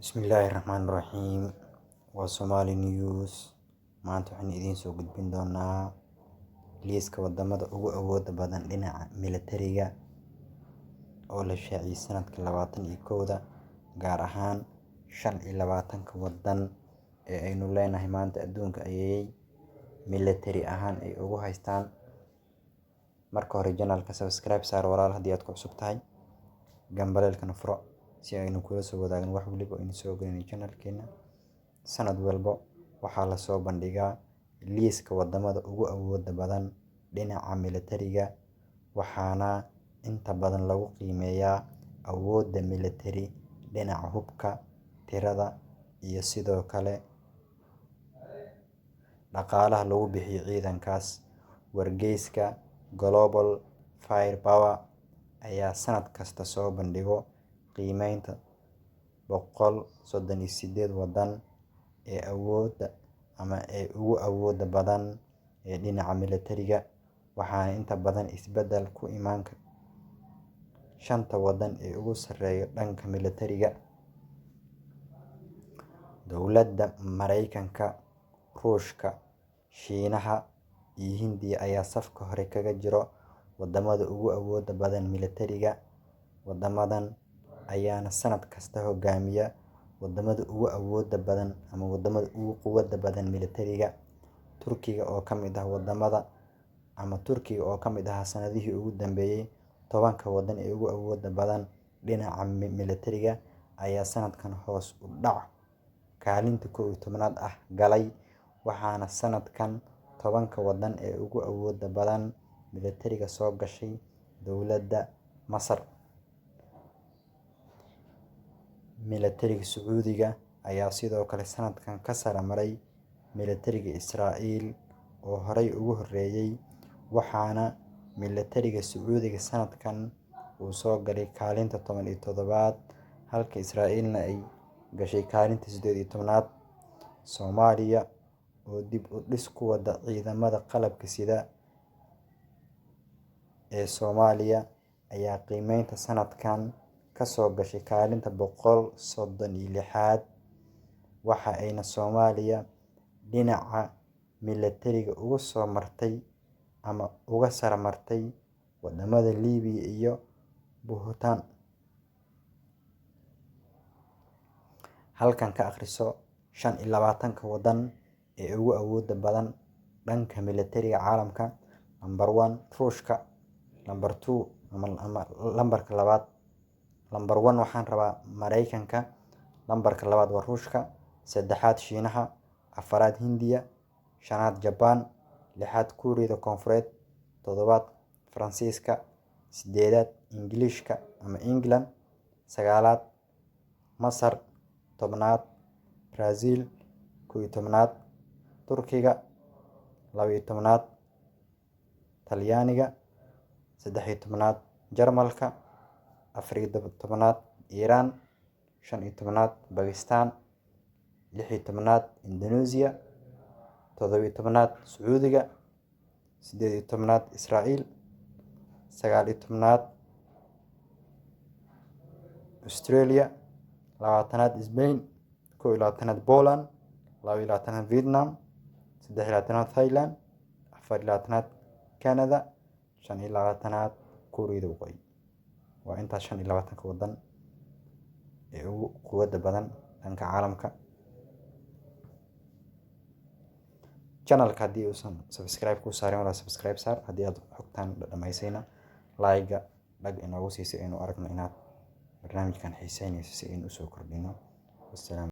Bismillahirrahmanirrahiim. Waa Somali News. Maanta waxaan idiin soo gudbin doonaa liiska wadamada ugu awooda badan dhinaca militariga oo la shaaciyay sanadka 2021, gaar ahaan 25 wadan ee aynu leenahay maanta adduunka ayay military ahaan ay ugu haystaan. Marka hore channelka subscribe saar walaal haddii aad ku cusub tahay, gambaleelkana furo si aynu kula soo wadaagno wax waliba oo soo gelinay channelkeena. Sanad walba waxaa la soo bandhigaa liiska wadamada ugu awooda badan dhinaca militariga, waxaana inta badan lagu qiimeeyaa awoodda military dhinaca hubka, tirada, iyo sidoo kale dhaqaalaha lagu bixiyo ciidankaas. Wargeyska Global Firepower ayaa sanad kasta soo bandhigo qiimeynta 138 wadan ee ugu awooda badan ee dhinaca militariga, waxaana inta badan isbedel ku imaan 5 wadan ee ugu sarreeya dhanka militariga. Dowladda Mareykanka, Ruushka, Shiinaha iyo Hindiya ayaa safka hore kaga jira wadamada ugu awooda badan militariga. Wadamadan ayaana sanad kasta hogaamiya wadamada ugu awooda badan ama wadamada ugu quwadda badan militariga. Turkiga oo ka mid ah sanadihii ugu dambeeyay 10 wadan ee ugu awooda badan dhinaca militariga ayaa sanadkan hoos u dhac kaalinta 11aad ah galay, waxaana sanadkan 10 wadan ee ugu awooda badan militariga soo gashay dowladda Masar. Militariga Sacuudiga ayaa sidoo kale sanadkan ka sare maray militariga Israa'iil oo horey ugu horeeyay, waxaana militariga Sacuudiga sanadkan uu soo galay kaalinta 17aad halka Israa'iilna ay gashay kaalinta 18aad. Soomaaliya oo dib u dhis ku wada ciidamada qalabka sida ee Soomaaliya ayaa qiimeynta sanadkan ka soo gashay kaalinta 136aad, waxa ayna Soomaaliya dhinaca militariga uga soo martay ama uga sare martay wadamada Liibiya iyo Bhutan. Halkan ka akhriso 25 wadan ee ugu awooda badan dhanka militariga caalamka. Number 1 Ruushka, number 2 ama lambarka labaad. Number 1 waxaan rabaa Mareykanka, lambarka labaad waa Ruushka, saddexaad Shiinaha, afaraad Hindiya, shanaad Japan, lixaad Kuuriyada Koonfureed, toddobaad Faransiiska, sideedaad Ingiriiska ama England, sagaalaad Masar, tobnaad Brazil, 11aad Turkiga, 12aad Talyaaniga, 13aad Jarmalka, 14aad Iran, 15aad Bakistan, 16aad Indonesia, 17aad Sacuudiga, 18aad Israa'iil, 19aad Australia, 20aad Spain, 21aad Poland, 22aad Vietnam, 23aad Thailand, 24aad Canada, 25aad Kuuriyada Waqooyi. Waa intaas 25 wadan ee ugu quwadda badan dhanka caalamka. Channelka haddii uusan subscribe ku saarin wala subscribe saar. Haddii aad xogtaan dhamaysayna like dhag inoogu siisay aynu aragno inaad barnaamijkan xiisaynayso si aynu u soo kordhino. Wasalaam.